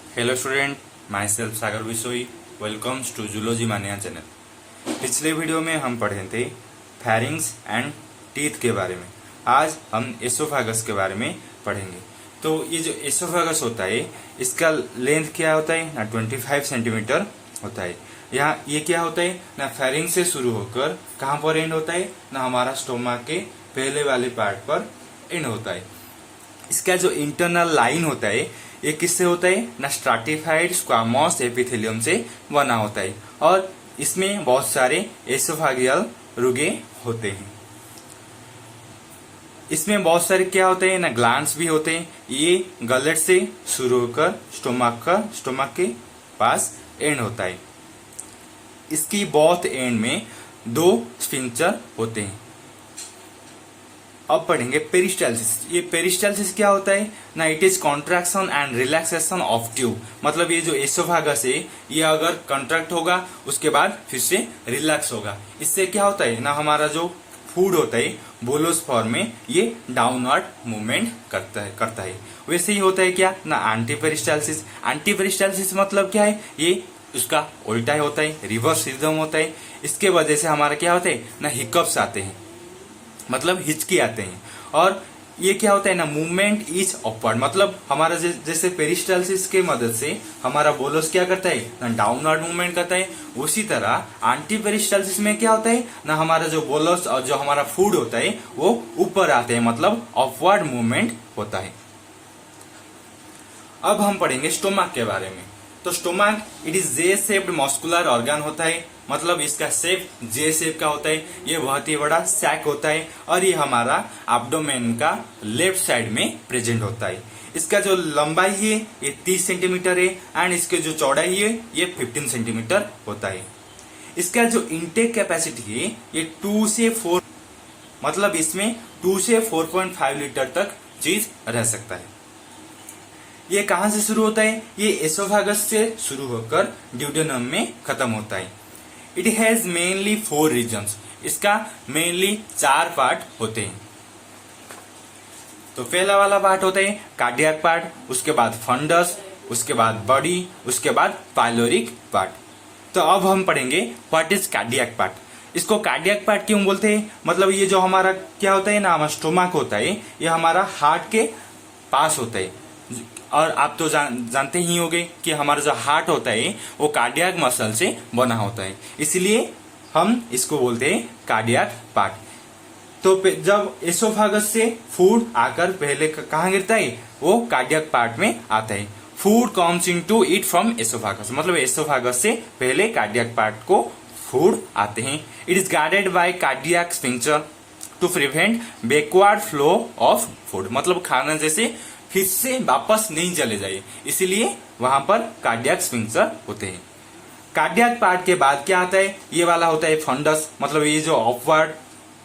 Hello student, myself Sagar Bisoi. Welcomes to zoology mania channel. पिछले video में हम पढ़े थे फैरिंग्स एंड टीथ के बारे में। आज हम एसोफेगस के बारे में पढ़ेंगे। तो ये जो एसोफेगस होता है इसका लेंथ क्या होता है ना 25 सेंटीमीटर होता है। यहाँ ये क्या होता है ना फैरिंग से शुरू होकर कहाँ पर एंड होता है ना हमारा स्टोमक के पहले वाले पार्ट पर एंड होता है। इसका जो इंटरनल लाइन होता है ये किससे होता है ना स्ट्राटिफाइड स्क्वामोस एपिथेलियम से बना होता है और इसमें बहुत सारे एसोफेगियल रुगे होते हैं। इसमें बहुत सारे क्या होते हैं ना ग्लैंड्स भी होते हैं। ये गलेट से शुरू होकर स्टोमक के पास एंड होता है। इसकी बहुत एंड में दो स्फिंक्टर होते हैं। अब पढ़ेंगे पेरिस्टाल्सिस। ये पेरिस्टाल्सिस क्या होता है ना it is contraction and relaxation of tube. मतलब ये जो एसोफेगस है ये अगर कॉन्ट्रैक्ट होगा उसके बाद फिर से रिलैक्स होगा। इससे क्या होता है ना हमारा जो फूड होता है बोलोस फॉर्म में ये डाउनवर्ड मूवमेंट करता है। वैसे ही होता है क्या ना एंटी पेरिस्टाल्सिस। एंटी पेरिस्टाल्सिस मतलब क्या है ये उसका उल्टा होता है, रिवर्स रिदम होता है। इसके वजह से हमारा क्या होता है ना हिकअप्स आते हैं, मतलब हिचकी आते हैं। और ये क्या होता है ना मूवमेंट इज अपवर्ड। मतलब हमारा जैसे पेरिस्टाल्सिस के मदद से हमारा बोलस क्या करता है ना डाउनवर्ड मूवमेंट करता है, उसी तरह एंटी पेरिस्टाल्सिस में क्या होता है ना हमारा जो बोलस और जो हमारा फूड होता है वो ऊपर आते हैं, मतलब अपवर्ड मूवमेंट होता है। अब हम पढ़ेंगे स्टोमक के बारे में। तो stomach it is J shaped muscular organ होता है, मतलब इसका शेप जे शेप का होता है। ये बहुत ही बड़ा सैक होता है और ये हमारा एब्डोमेन का लेफ्ट साइड में प्रेजेंट होता है। इसका जो लंबाई है ये 30 सेंटीमीटर है एंड इसके जो चौड़ाई है ये 15 सेंटीमीटर होता है। इसका जो इनटेक कैपेसिटी है ये 2 से 4, मतलब इसमें 2 से 4.5 लीटर तक चीज रह सकता है। ये कहां से शुरू होता है ये एसोफेगस से शुरू होकर ड्यूडेनम में खत्म होता है। It has mainly 4 reasons. इसका मेनली 4 पार्ट होते हैं। तो पहला वाला पार्ट होता है कार्डियक पार्ट, उसके बाद फंडस, उसके बाद बॉडी, उसके बाद पाइलोरिक पार्ट। तो अब हम पढ़ेंगे व्हाट इज कार्डियक पार्ट। इसको कार्डियक पार्ट क्यों बोलते हैं, मतलब ये जो हमारा क्या होता है ना हमारा स्टोमक होता है ये हमारा हार्ट के पास होता है। और आप तो जानते ही होंगे कि हमारा जो हार्ट होता है वो कार्डियक मसल से बना होता है, इसलिए हम इसको बोलते हैं कार्डियक पार्ट। तो जब एसोफेगस से फूड आकर पहले कहाँ गिरता है वो कार्डियक पार्ट में आता है। Food comes into it from oesophagus, मतलब एसोफेगस से पहले कार्डियक पार्ट को फूड आते हैं। It is guarded by cardiac sphincter to prevent backward flow of food, मतलब खाना जैसे फिर से वापस नहीं चले जाए, इसीलिए वहां पर कार्डियक स्फिंक्टर होते हैं। कार्डियक पार्ट के बाद क्या आता है ये वाला होता है फंडस, मतलब ये जो अपवर्ड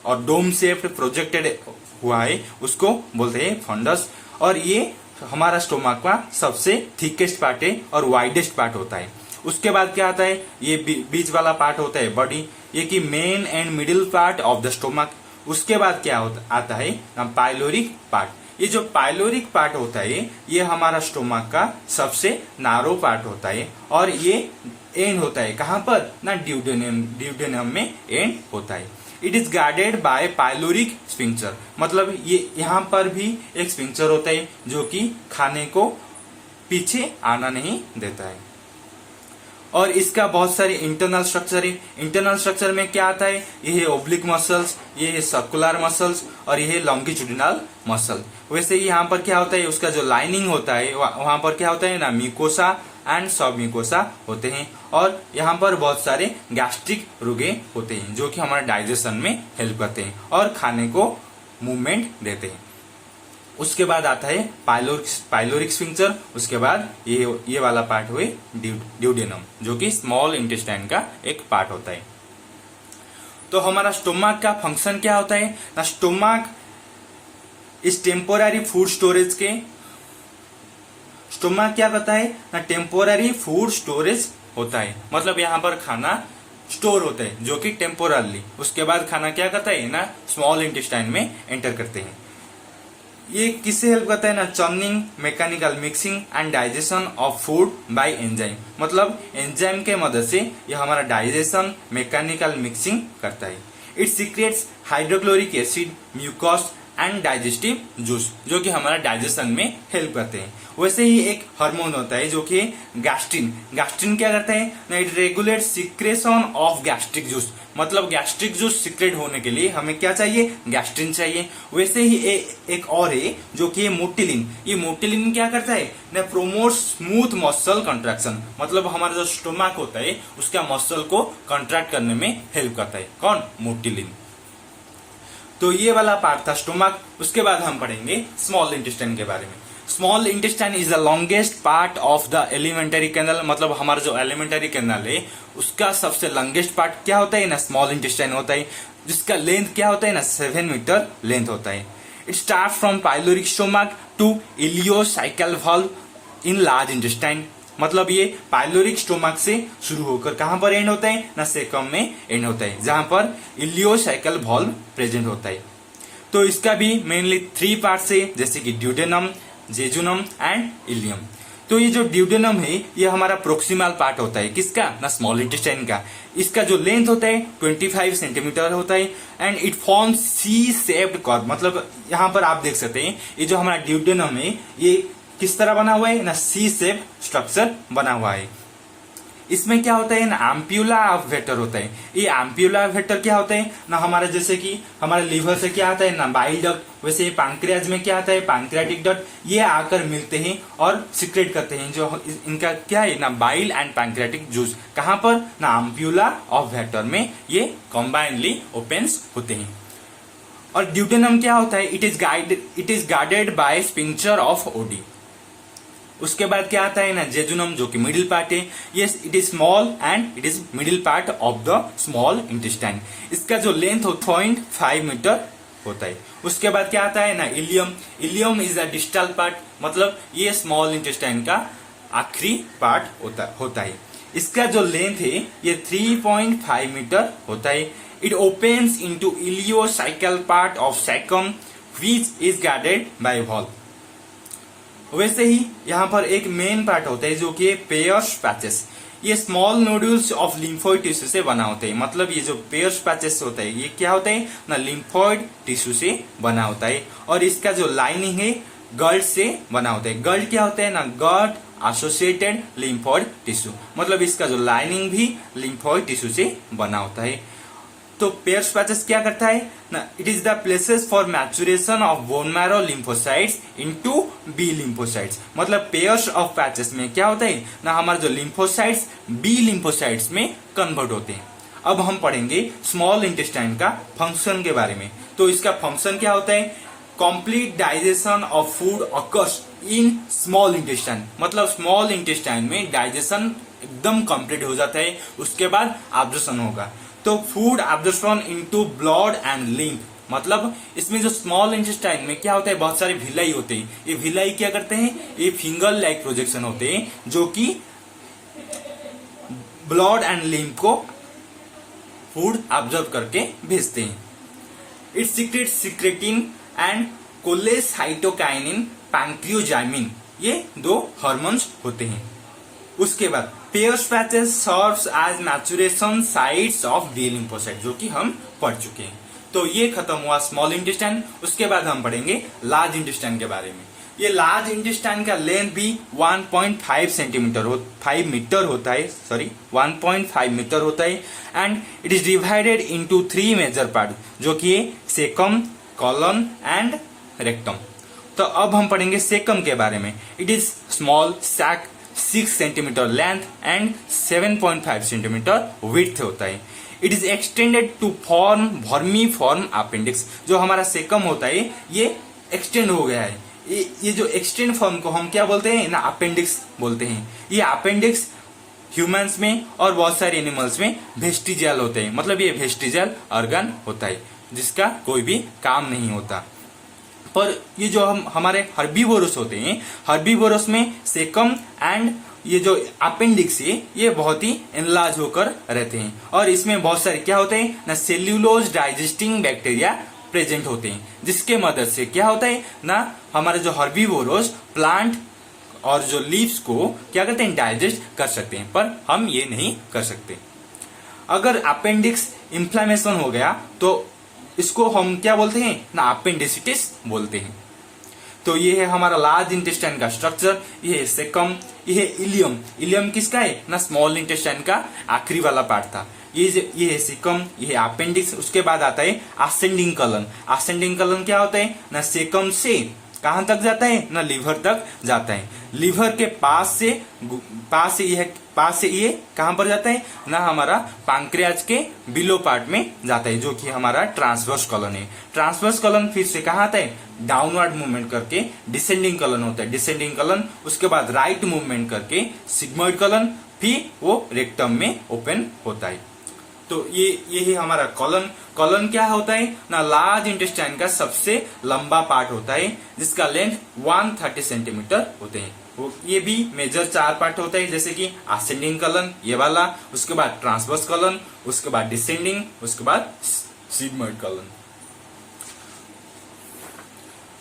और डोम शेप्ड प्रोजेक्टेड हुआ है उसको बोलते हैं फंडस। और ये हमारा स्टोमक का सबसे थिकेस्ट पार्ट है और वाइडेस्ट पार्ट होता है। उसके बाद क्या आता है ये बीच वाला पार्ट होता है बॉडी, ये की main and middle part of the stomach. उसके बाद क्या आता है पाइलोरिक पार्ट। ये जो पाइलोरिक पार्ट होता है ये हमारा स्टोमक का सबसे नारो पार्ट होता है और ये एंड होता है कहां पर ना ड्यूडेनम में एंड होता है। It is guarded bye pyloric sphincter, मतलब ये यहाँ पर भी एक स्फिंक्टर होता है जो कि खाने को पीछे आना नहीं देता है। और इसका बहुत सारे इंटरनल स्ट्रक्चर है। इंटरनल स्ट्रक्चर में क्या आता है ये है ओब्लिक मसल्स, ये है सर्कुलर मसल्स और ये है लॉन्गिट्यूडिनल मसल। वैसे ही यहाँ पर क्या होता है उसका जो लाइनिंग होता है वहां पर क्या होता है ना म्यूकोसा एंड सब म्यूकोसा होते हैं। और यहाँ पर बहुत सारे गैस्ट्रिक रुगे होते हैं जो कि हमारे डाइजेशन में हेल्प करते हैं और खाने को मूवमेंट देते हैं। उसके बाद आता है पाइलोरिक स्फिंक्टर, उसके बाद ये वाला पार्ट हुए ड्यूडेनम जो कि स्मॉल इंटेस्टाइन का एक पार्ट होता है। तो हमारा स्टोमक का फंक्शन क्या होता है ना स्टोमक इस टेम्पोररी फूड स्टोरेज के स्टोमक क्या करता है ना टेम्पोररी फूड स्टोरेज होता है, मतलब यहाँ पर खाना स्टोर होता है जो कि टेम्पोरली, उसके बाद खाना क्या करता है ना स्मॉल इंटेस्टाइन में एंटर करते हैं। ये किससे हेल्प करता है ना, churning, mechanical mixing and digestion of food by enzyme. मतलब एंजाइम के मदद से ये हमारा डाइजेशन, मैकेनिकल मिक्सिंग करता है। It secretes hydrochloric acid, mucus and digestive juice, जो कि हमारा डाइजेशन में हेल्प करते हैं। वैसे ही एक हार्मोन होता है जो कि गैस्ट्रिन। गैस्ट्रिन क्या करता है ना, it regulate secretion of gastric juice. मतलब गैस्ट्रिक जूस सिक्रेट होने के लिए हमें क्या चाहिए, गैस्ट्रिन चाहिए। वैसे ही एक और है जो कि मोटिलिन। ये मोटिलिन क्या करता है ना, प्रोमोट स्मूथ मसल कंट्रैक्शन। मतलब हमारा जो स्टोमक होता है उसका मसल को कंट्रैक्ट करने में हेल्प करता है। कौन, मोटिलिन। तो ये वाला पार्ट था स्टोमक। उसके बाद हम पढ़ेंगे स्मॉल इंटेस्टाइन के बारे में। Small intestine is the longest part of the alimentary canal. मतलब हमारा जो एलिमेंटरी कैनल है उसका सबसे लॉन्गेस्ट पार्ट क्या होता है ना, स्मॉल इंटेस्टाइन होता है, जिसका लेंथ क्या होता है ना, 7 मीटर लेंथ होता है। It start from pyloric stomach to ileocaecal valve in large intestine. मतलब ये पाइलोरिक स्टोमक से शुरू होकर कहां पर एंड होता है ना, सेकम में एंड होता है, जहां पर इलियोसाइकल वाल्व प्रेजेंट होता है। तो इसका भी मेनली 3 पार्ट्स है, जैसे कि ड्यूडेनम, जेजुनम एंड इलियम। तो ये जो ड्यूडेनम है ये हमारा प्रोक्सिमल पार्ट होता है, किसका ना, स्मॉल इंटेस्टाइन का। इसका जो लेंथ होता है 25 सेंटीमीटर होता है and it form C shaped curve. मतलब यहाँ पर आप देख सकते हैं ये जो हमारा ड्यूडेनम है ये किस तरह बना हुआ है ना, सी शेप स्ट्रक्चर बना हुआ है। इसमें क्या होता है ना, एम्प्यूला ऑफ वेक्टर होता है। ये एम्प्यूला ऑफ वेक्टर क्या होता है ना, हमारा जैसे कि हमारे लीवर से क्या आता है ना, बाइल डक्ट, वैसे पैंक्रियाज में क्या आता है, पैंक्रियाटिक डक्ट। ये आकर मिलते हैं और सिक्रेट करते हैं, जो इनका क्या है ना, बाइल एंड पैंक्रियाटिक जूस। कहां पर ना, एम्प्यूला ऑफ वेक्टर में ये कॉम्बाइनली ओपन्स होते हैं। और ड्यूटेनम क्या होता है, it is guarded bye sphincter of OD. उसके बाद क्या आता है ना, जेजुनम, जो कि मिडिल पार्ट है। Yes, it is small and it is middle part of the small intestine. इसका जो लेंथ 0.5 मीटर होता है। उसके बाद क्या आता है ना, ileum. Ileum is a distal part. मतलब ये स्मॉल इंटेस्टाइन का आखिरी पार्ट होता है। इसका जो लेंथ है ये 3.5 मीटर होता है। It opens into ileocaecal part of caecum which is guarded by valve. वैसे ही यहाँ पर एक मेन पार्ट होता है जो कि पेयर्स पैचेस। ये small nodules of lymphoid tissue से बना होता है। मतलब ये जो पेयर्स पैचेस होता है ये क्या होता है ना, लिम्फोइड टिश्यू से बना होता है। और इसका जो लाइनिंग है गल्ड से बना होता है। गल्ड क्या होता है ना, गट एसोसिएटेड लिम्फोइड टिश्यू। मतलब इसका जो लाइनिंग भी लिम्फोइड टिश्यू से बना होता है। तो पेयर्स पैचेस क्या करता है ना, it is the places for maturation of bone marrow lymphocytes into B lymphocytes. मतलब पेयर्स ऑफ पैचेस में क्या होता है ना, हमारे जो लिम्फोसाइट्स बी लिम्फोसाइट्स में कन्वर्ट होते हैं। अब हम पढ़ेंगे स्मॉल इंटेस्टाइन का फंक्शन के बारे में। तो इसका फंक्शन क्या होता है, complete digestion of food occurs in small intestine. मतलब स्मॉल इंटेस्टाइन में डाइजेशन एकदम कंप्लीट हो जाता है, उसके बाद एब्जॉर्प्शन होगा। तो food absorption into blood and lymph. मतलब इसमें जो स्मॉल इंटेस्टाइन में क्या होता है, बहुत सारे विलाई होते हैं। ये विलाई क्या करते हैं, ये फिंगर लाइक प्रोजेक्शन होते हैं जो कि ब्लड एंड लिम्फ को फूड एब्जॉर्ब करके भेजते हैं। It secretes secretin and cholecystokinin, pancreozymin, ये 2 हार्मोन्स होते हैं। उसके बाद Peyer's patches serves as maturation sites of D lymphocyte, जो कि हम पढ़ चुके हैं। तो ये खत्म हुआ स्मॉल इंटेस्टाइन। उसके बाद हम पढ़ेंगे लार्ज इंटेस्टाइन के बारे में। ये लार्ज इंटेस्टाइन का लेंथ भी 1.5 मीटर होता है, सॉरी 1.5 मीटर होता है। And it is divided into 3 major part, जो कि सेकम, कॉलन एंड रेक्टम। तो अब हम पढ़ेंगे सेकम के बारे में। It is small sac, 6 centimetre length and 7.5 centimetre width होता है। It is extended to form vermiform appendix. जो हमारा सेकम होता है ये एक्सटेंड हो गया है। ये जो एक्सटेंड फॉर्म को हम क्या बोलते हैं ना, अपेंडिक्स बोलते हैं। ये अपेंडिक्स ह्यूमंस में और बहुत सारे एनिमल्स में वेस्टिजियल होते हैं। मतलब ये वेस्टिजियल ऑर्गन होता है जिसका कोई भी काम नहीं होता। पर ये जो हमारे हर्बीवोरस होते हैं, हर्बीवोरस में सेकम एंड ये जो अपेंडिक्स है ये बहुत ही एनलार्ज होकर रहते हैं। और इसमें बहुत सारे क्या होते हैं ना, सेल्यूलोज डाइजेस्टिंग बैक्टीरिया प्रेजेंट होते हैं, जिसके मदद से क्या होता है ना, हमारे जो हर्बीवोरस प्लांट और जो लीव्स को क्या करते हैं, डाइजेस्ट कर सकते हैं, पर हम ये नहीं कर सकते। अगर अपेंडिक्स इन्फ्लामेशन हो गया तो इसको हम क्या बोलते हैं ना, अपेंडिसिटिस बोलते हैं। तो ये है हमारा लार्ज इंटेस्टाइन का स्ट्रक्चर, ये है सेकम, ये है इलियम। इलियम किसका है ना, स्मॉल इंटेस्टाइन का आखिरी वाला पार्ट था। ये है सेकम, ये है अपेंडिक्स। उसके बाद आता है असेंडिंग कॉलन। असेंडिंग कॉलन क्या होता है ना, सेकम से कहां तक जाता है ना, लीवर तक जाता है। लीवर के पास से ये कहां पर जाता है ना, हमारा पैंक्रियाज के बिलो पार्ट में जाता है, जो कि हमारा ट्रांसवर्स कॉलन है। ट्रांसवर्स कॉलन फिर से कहां आता है, डाउनवर्ड मूवमेंट करके डिसेंडिंग कॉलन होता है, डिसेंडिंग कॉलन। उसके बाद राइट मूवमेंट करके सिग्मोइड कॉलन, फिर वो रेक्टम में ओपन होता है। तो ये है हमारा कॉलन। कॉलन क्या होता है ना, लार्ज इंटेस्टाइन का सबसे लंबा पार्ट होता है, जिसका लेंथ 130 सेंटीमीटर होते हैं। ये भी मेजर 4 पार्ट होता है, जैसे कि असेंडिंग कॉलन ये वाला, उसके बाद ट्रांसवर्स कॉलन, उसके बाद डिसेंडिंग, उसके बाद सिग्मोइड कॉलन।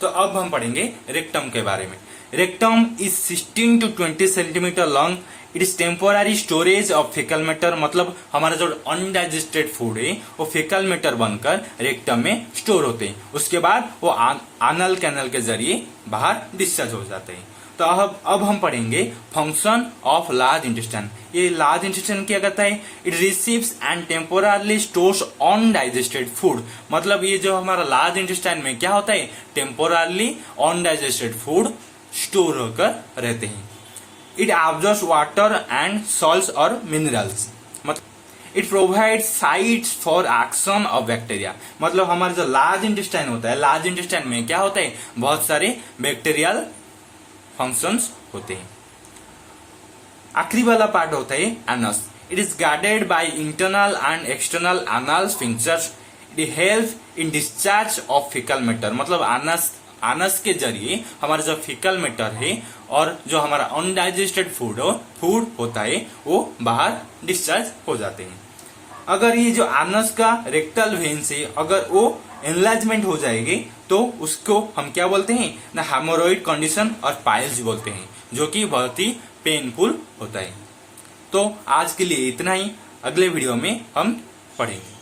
तो अब हम पढ़ेंगे रेक्टम के बारे में। Rectum is 16 to 20 centimetre long. It is temporary storage of faecal matter, मतलब हमारा जो अनडाइजेस्टेड फूड है वो फेकल मैटर बनकर रेक्टम में स्टोर होते हैं। उसके बाद वो आनल कैनल के जरिए बाहर डिस्चार्ज हो जाते हैं। तो अब हम पढ़ेंगे फंक्शन ऑफ लार्ज इंटेस्टाइन। ये लार्ज इंटेस्टाइन क्या करता है, it receives and temporarily stores undigested food. मतलब ये जो हमारा लार्ज इंटेस्टाइन में क्या होता है, टेम्पोररली अनडाइजेस्टेड फूड स्टोर होकर रहते हैं। It observes water and salts और मिनरल्स, मतलब it provides sites for action of bacteria. मतलब हमारा जो लार्ज इंटेस्टाइन होता है, लार्ज इंटेस्टाइन में क्या होता है, बहुत सारे बैक्टीरियल फंक्शंस होते हैं। आखिरी वाला पार्ट होता है anus. It is guarded by internal and external anal sphincters. It help in discharge of faecal matter. मतलब आनस के जरिए हमारा जो फीकल मैटर है और जो हमारा अनडाइजेस्टेड फूड होता है वो बाहर डिस्चार्ज हो जाते हैं। अगर ये जो आनस का रेक्टल वेन से अगर वो एनलार्जमेंट हो जाएगी तो उसको हम क्या बोलते हैं ना, हेमोरॉइड कंडीशन और पाइल्स बोलते हैं, जो कि बहुत ही पेनफुल होता है। तो आज के लिए इतना ही, अगले वीडियो में हम पढ़ेंगे।